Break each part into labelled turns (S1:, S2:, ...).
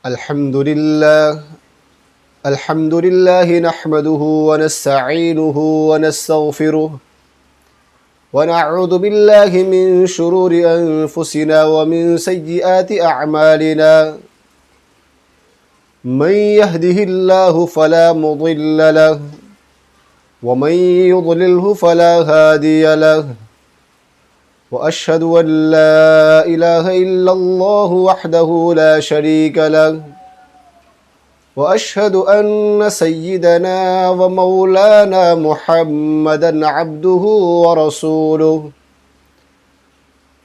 S1: अल्हम्दुलिल्लाह नहमदुहु व नस्तईनुहु व नस्तगफिरुह व नअऊदु बिल्लाहि मिन शुरूरि अनफुसिना व मिन सय्यिआति अअमालिना मन यहदिहिल्लाहु फला मुदिल्ल लहु व मन युद्लिल्हु फला हादिय लहु व अशहदु अन ला इलाहा इल्लल्लाहु वहदहु ला शरीक लहु व अशहदु अन्न सय्यिदना व मौलाना मुहम्मदन अब्दुहु व रसूलुहु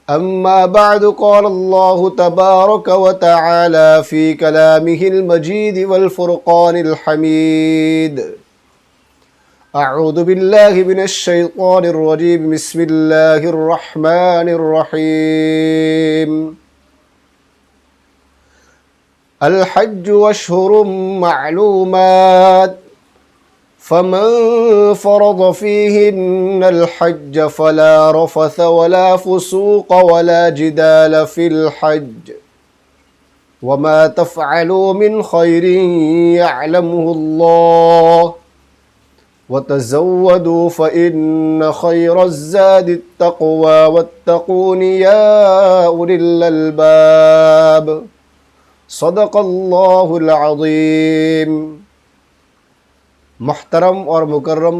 S1: अम्मा बअदु क़ाल अल्लाहु तबारक व तआला फ़ी कलामिहिल मजीद वल फ़ुरक़ानिल हमीद अऊज़ु बिल्लाहि मिनश शैतानिर रजीम बिस्मिल्लाहिर रहमानिर रहीम अल हज्जु अश्हुरुम मअलूमात फमन फ़रज़ फ़ीहिन्नल हज्ज फ़ला रफ़थ वला फ़ुसूक़ वला जिदाल फ़िल हज्ज वमा तफ़अलू मिन ख़ैरिन यअलमुहुल्लाह वतज़व्वदू फ़इन्न ख़ैरज़्ज़ादित्तक़वा वत्तक़ूनि या उलिल अलबाब सदक़ल्लाहुल अज़ीम। मुहतरम और मुकर्रम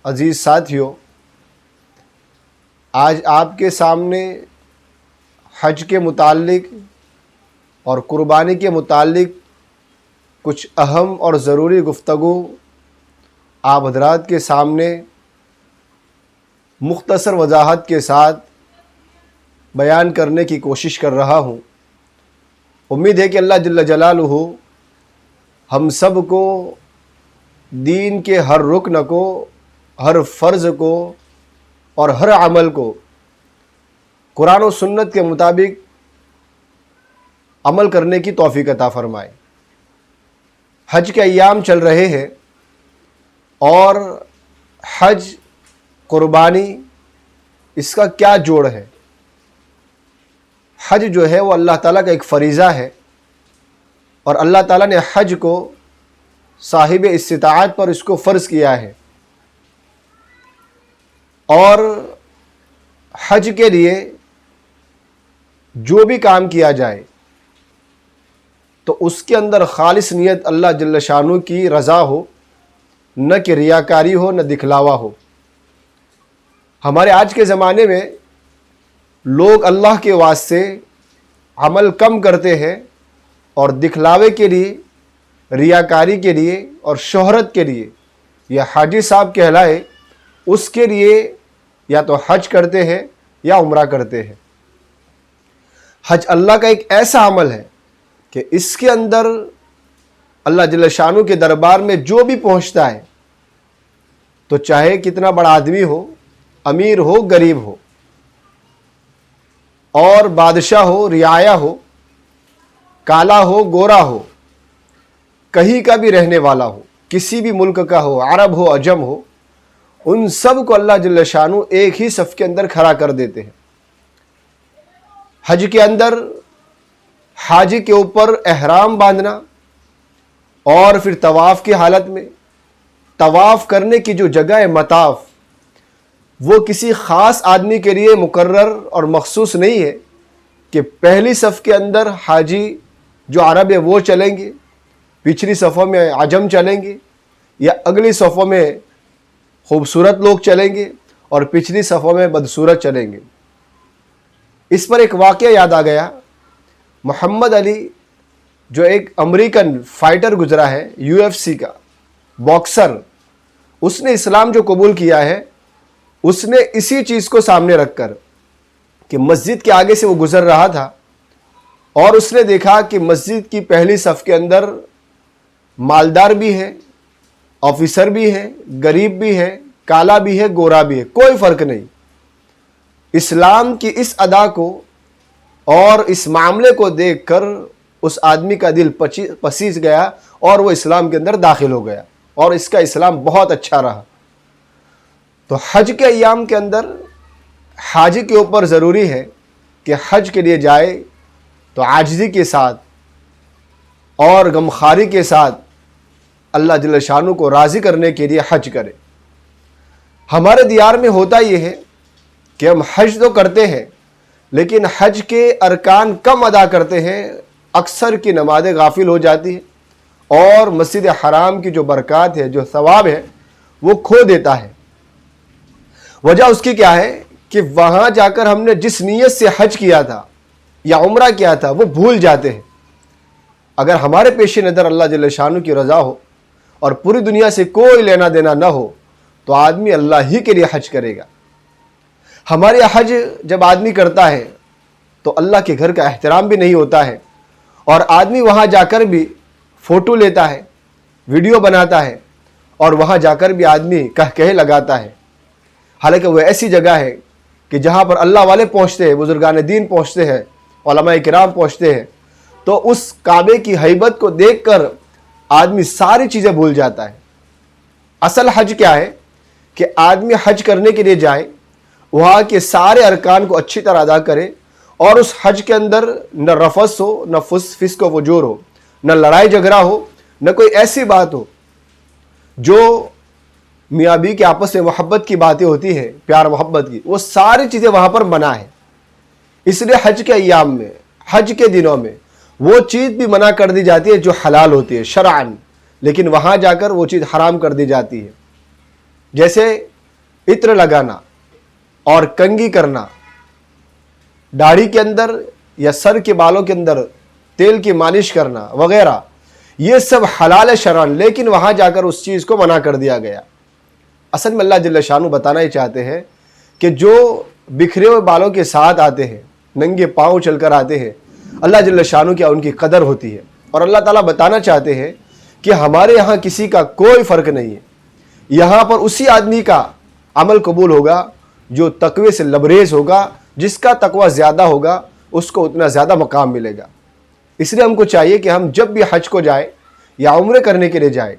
S1: अज़ीज़ साथियों, आज आपके सामने हज के मुताल्लिक़ और कुर्बानी के मुताल्लिक़ कुछ अहम और ज़रूरी गुफ्तगू आप हज़रात के सामने मुख्तसर वजाहत के साथ बयान करने की कोशिश कर रहा हूँ। उम्मीद है कि अल्लाह जल्ल जलालुहु हम सब को दीन के हर रुकन को, हर फ़र्ज़ को और हर अमल को कुरान और सुन्नत के मुताबिक अमल करने की तौफ़ीक़ अता फ़रमाए। हज के अय्याम चल रहे हैं और हज कुर्बानी इसका क्या जोड़ है। हज जो है वो अल्लाह ताला का एक फ़रीज़ा है और अल्लाह ताला ने हज को साहिब इस्तिताअत पर इसको फ़र्ज़ किया है और हज के लिए जो भी काम किया जाए तो उसके अंदर खालिस नियत अल्लाह जल्ल शानु की रज़ा हो, न कि रियाकारी हो, न दिखलावा हो। हमारे आज के ज़माने में लोग अल्लाह के वास्ते अमल कम करते हैं और दिखलावे के लिए, रियाकारी के लिए और शोहरत के लिए या हाजी साहब कहलाए उसके लिए या तो हज करते हैं या उम्रा करते हैं। हज अल्लाह का एक ऐसा अमल है कि इसके अंदर अल्लाह जल्ल शानु के दरबार में जो भी पहुंचता है, तो चाहे कितना बड़ा आदमी हो, अमीर हो, गरीब हो और बादशाह हो, रियाया हो, काला हो, गोरा हो, कहीं का भी रहने वाला हो, किसी भी मुल्क का हो, अरब हो, अजम हो, उन सब को अल्लाह जल्ल शानु एक ही सफ़ के अंदर खड़ा कर देते हैं। हज के अंदर हाजी के ऊपर एहराम बांधना और फिर तवाफ़ की हालत में तवाफ़ करने की जो जगह है मताफ़, वो किसी ख़ास आदमी के लिए मुकर्रर और मखसूस नहीं है कि पहली सफ़ के अंदर हाजी जो अरब है वो चलेंगे, पिछली सफ़ों में अजम चलेंगे या अगली सफ़ों में खूबसूरत लोग चलेंगे और पिछली सफ़ों में बदसूरत चलेंगे। इस पर एक वाक़या याद आ गया। मोहम्मद अली जो एक अमेरिकन फ़ाइटर गुजरा है, UFC का बॉक्सर, उसने इस्लाम जो कबूल किया है, उसने इसी चीज़ को सामने रखकर कि मस्जिद के आगे से वो गुज़र रहा था और उसने देखा कि मस्जिद की पहली सफ़ के अंदर मालदार भी है, ऑफिसर भी है, गरीब भी है, काला भी है, गोरा भी है, कोई फ़र्क नहीं। इस्लाम की इस अदा को और इस मामले को देखकर उस आदमी का दिल पसीज गया और वो इस्लाम के अंदर दाखिल हो गया और इसका इस्लाम बहुत अच्छा रहा। तो हज के अय्याम के अंदर हाजी के ऊपर ज़रूरी है कि हज के लिए जाए तो आजिज़ी के साथ और गमखारी के साथ अल्लाह जल्ल शानु को राज़ी करने के लिए हज करे। हमारे दियार में होता ये है कि हम हज तो करते हैं लेकिन हज के अरकान कम अदा करते हैं, अक्सर की नमाज़ें गाफिल हो जाती है और मस्जिद हराम की जो बरक़ात है, जो सवाब है, वो खो देता है। वजह उसकी क्या है कि वहाँ जाकर हमने जिस नीयत से हज किया था या उम्रा किया था वो भूल जाते हैं। अगर हमारे पेश नज़र अल्लाह जल्ल शानु की रज़ा हो और पूरी दुनिया से कोई लेना देना ना हो तो आदमी अल्लाह ही के लिए हज करेगा। हमारे हज जब आदमी करता है तो अल्लाह के घर का एहतराम भी नहीं होता है और आदमी वहाँ जाकर भी फ़ोटो लेता है, वीडियो बनाता है और वहाँ जाकर भी आदमी कह लगाता है। हालांकि वह ऐसी जगह है कि जहाँ पर अल्लाह वाले पहुँचते हैं, बुजुर्गान दीन पहुँचते हैं, उलमाए किराम पहुँचते हैं, तो उस काबे की हैबत को देखकर आदमी सारी चीज़ें भूल जाता है। असल हज क्या है कि आदमी हज करने के लिए जाए, वहाँ के सारे अरकान को अच्छी तरह अदा करे और उस हज के अंदर न रफस हो, न फिस्क व फजूर हो, न लड़ाई झगड़ा हो, न कोई ऐसी बात हो जो मियाँ बीवी के आपस में मोहब्बत की बातें होती है, प्यार मोहब्बत की, वो सारी चीज़ें वहाँ पर मना है। इसलिए हज के अय्याम में, हज के दिनों में वो चीज़ भी मना कर दी जाती है जो हलाल होती है शरअन, लेकिन वहाँ जाकर वो चीज़ हराम कर दी जाती है। जैसे इत्र लगाना और कंघी करना, दाढ़ी के अंदर या सर के बालों के अंदर तेल की मालिश करना वगैरह, ये सब हलाल है शरअन, लेकिन वहाँ जाकर उस चीज़ को मना कर दिया गया। असल में अल्लाह जल्ल शानु बताना ही चाहते हैं कि जो बिखरे हुए बालों के साथ आते हैं, नंगे पाँव चलकर आते हैं, अल्लाह जल्ल शानु की उनकी कदर होती है। और अल्लाह ताला बताना चाहते हैं कि हमारे यहाँ किसी का कोई फ़र्क नहीं है, यहाँ पर उसी आदमी का अमल कबूल होगा जो तकवे से लबरेज होगा, जिसका तकवा ज़्यादा होगा उसको उतना ज़्यादा मकाम मिलेगा। इसलिए हमको चाहिए कि हम जब भी हज को जाए या उम्रे करने के लिए जाए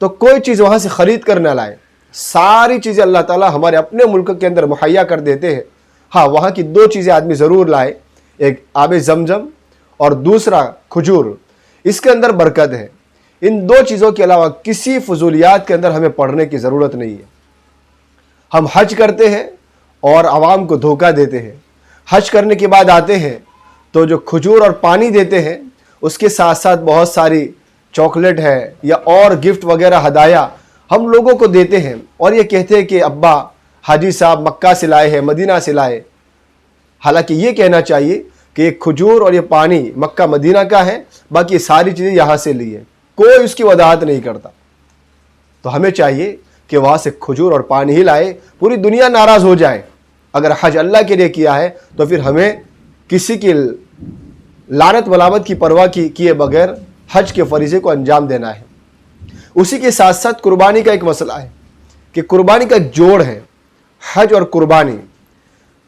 S1: तो कोई चीज़ वहाँ से ख़रीद कर ना लाए। सारी चीज़ें अल्लाह ताला हमारे अपने मुल्क के अंदर मुहैया कर देते हैं। हाँ, वहाँ की दो चीज़ें आदमी ज़रूर लाए, एक आब ज़मज़म और दूसरा खजूर, इसके अंदर बरकत है। इन दो चीज़ों के अलावा किसी फजूलियात के अंदर हमें पढ़ने की ज़रूरत नहीं है। हम हज करते हैं और आवाम को धोखा देते हैं। हज करने के बाद आते हैं तो जो खजूर और पानी देते हैं उसके साथ साथ बहुत सारी चॉकलेट है या और गिफ्ट वगैरह हदाया हम लोगों को देते हैं और ये कहते हैं कि अब्बा हाजी साहब मक्का से लाए हैं, मदीना से लाए। हालांकि ये कहना चाहिए कि ये खजूर और ये पानी मक्का मदीना का है, बाकी ये सारी चीज़ें यहाँ से ली है, कोई उसकी वजाहत नहीं करता। तो हमें चाहिए कि वहाँ से खजूर और पानी ही लाए। पूरी दुनिया नाराज़ हो जाए, अगर हज अल्लाह के लिए किया है तो फिर हमें किसी की लानत मलामत की परवाह किए बगैर हज के फरीज़े को अंजाम देना है। उसी के साथ साथ कुर्बानी का एक मसला है कि कुर्बानी का जोड़ है हज और कुर्बानी।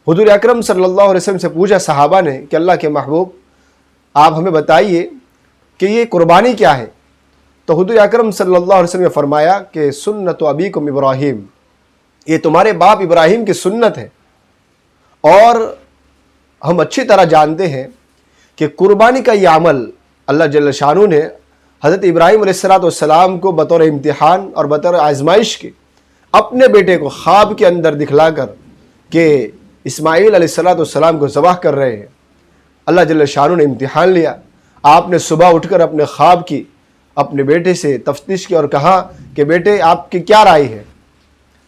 S1: हुजूर अकरम सल्लल्लाहु अलैहि वसल्लम से पूछा सहाबा ने कि अल्लाह के महबूब आप हमें बताइए कि ये कुर्बानी क्या है। तो हुजूर अकरम सल्लल्लाहु अलैहि वसल्लम ने फरमाया कि सुन्नत अबीकुम इब्राहीम, ये तुम्हारे बाप इब्राहिम की सुन्नत है। और हम अच्छी तरह जानते हैं कि कुर्बानी का ये अमल अल्लाह जल्ल शानु ने हज़रत इब्राहीम अलैहिस्सलाम को बतौर इम्तिहान और बतौर आजमाइश के अपने बेटे को ख्वाब के अंदर दिखलाकर कि इस्माईल अलैहिस्सलाम को ज़बाह कर रहे हैं, अल्लाह जल्ल शानु ने इम्तिहान लिया। आपने सुबह उठकर अपने ख्वाब की अपने बेटे से तफ्तीश की और कहा कि बेटे आपकी क्या राय है।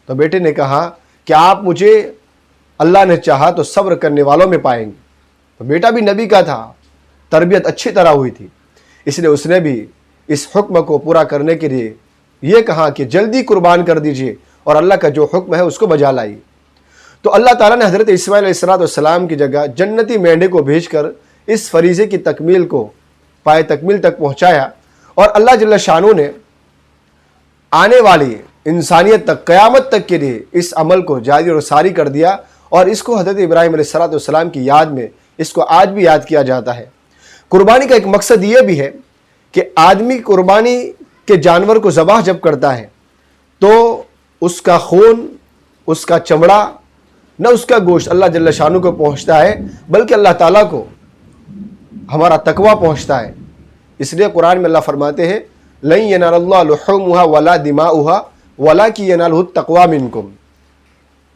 S1: तो बेटे ने कहा कि आप मुझे अल्लाह ने चाहा तो सब्र करने वालों में पाएंगे। तो बेटा भी नबी का था, तरबियत अच्छी तरह हुई थी, इसलिए उसने भी इस हुक्म को पूरा करने के लिए ये कहा कि जल्दी कुर्बान कर दीजिए और अल्लाह का जो हुक्म है उसको बजा लाइए। तो अल्लाह ताला ने हज़रत इस्माईल अलैहिस्सलाम की जगह जन्नती मेंढे को भेजकर इस फरीज़े की तकमील को पाए तकमील तक पहुँचाया और अल्लाह जल्ल शानु ने आने वाली इंसानियत तक, क़यामत तक के लिए इस अमल को जारी और सारी कर दिया। और इसको हज़रत इब्राहीम अलैहिस्सलाम की याद में इसको आज भी याद किया जाता है। कुर्बानी का एक मकसद ये भी है कि आदमी कुर्बानी के जानवर को ज़बाह जब करता है तो उसका खून, उसका चमड़ा, न उसका गोश्त अल्लाह जल्ल शानु को पहुँचता है, बल्कि अल्लाह ताला को हमारा तकवा पहुँचता है। इसलिए कुरान में अल्लाह फरमाते हैं लन यनालल्लाह लुहूमुहा वला दिमाउहा वला की यनालहु तक़वा मिनकुम।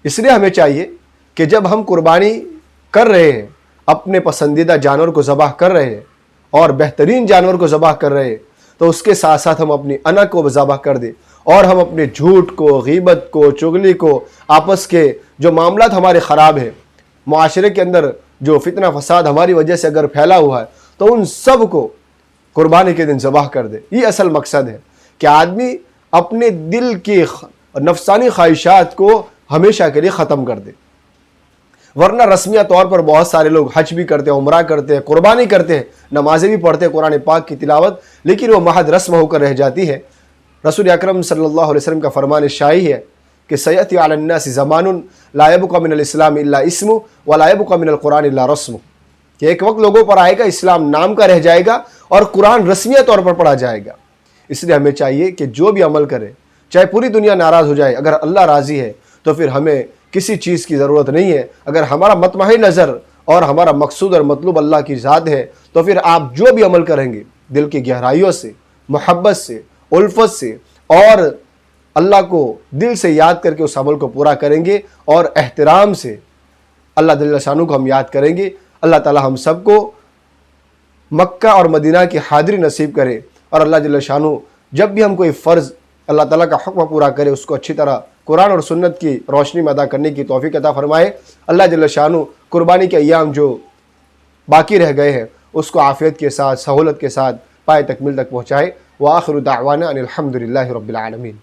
S1: इसलिए हमें चाहिए कि जब हम कुर्बानी कर रहे हैं, अपने पसंदीदा जानवर को ज़बाह कर रहे हैं और बेहतरीन जानवर को ज़बाह कर रहे हैं, तो उसके साथ साथ हम अपनी अना को ज़बाह कर दें और हम अपने झूठ को, गीबत को, चुगली को, आपस के जो मामलात हमारे ख़राब हैं, मुआशरे के अंदर जो फितना फसाद हमारी वजह से अगर फैला हुआ है, तो उन सब को कुर्बानी के दिन ज़बाह कर दे। ये असल मकसद है कि आदमी अपने दिल की नफसानी ख्वाहिशात को हमेशा के लिए ख़त्म कर दे। वरना रस्मिया तौर पर बहुत सारे लोग हज भी करते हैं, उम्रा करते हैं, कुर्बानी करते हैं, नमाजें भी पढ़ते हैं, कुरान पाक की तिलावत, लेकिन वो महज रस्म होकर रह जाती है। रसूल अकरम सल्लल्लाहु अलैहि वसल्लम का फरमान शाही है कि सयअती अलन्नासि ज़मानुन ला यबक़ा मिनल इस्लाम इल्ला इस्मु व ला यबक़ा मिनल कुरान इल्ला रस्मु, कि एक वक्त लोगों पर आएगा इस्लाम नाम का रह जाएगा और कुरान रस्मिया तौर पर पढ़ा जाएगा। इसलिए हमें चाहिए कि जो भी अमल करे, चाहे पूरी दुनिया नाराज़ हो जाए, अगर अल्लाह राज़ी है तो फिर हमें किसी चीज़ की ज़रूरत नहीं है। अगर हमारा मतमही नज़र और हमारा मकसूद और मतलूब अल्लाह की ज़ात है, तो फिर आप जो भी अमल करेंगे दिल की गहराइयों से, मोहब्बत से, उल्फत से और अल्लाह को दिल से याद करके उस अमल को पूरा करेंगे और एहतराम से अल्लाह जल्ल शानू को हम याद करेंगे। अल्लाह ताला हम सबको मक्का और मदीना की हाज़िरी नसीब करे और अल्लाह जल्ल शानू जब भी हम कोई फ़र्ज़ अल्लाह ताला का हुक्म पूरा करे, उसको अच्छी तरह कुरान और सुन्नत की रोशनी में अदा करने की तौफीक अता फरमाए। अल्लाह जल्ल शानू कुर्बानी के अय्याम जो बाकी रह गए हैं उसको आफ़ियत के साथ, सहूलत के साथ पाए तकमील तक पहुँचाए। व आखिरु दाअवाना अनिल हम्दुलिल्लाहि रब्बिल आलमीन।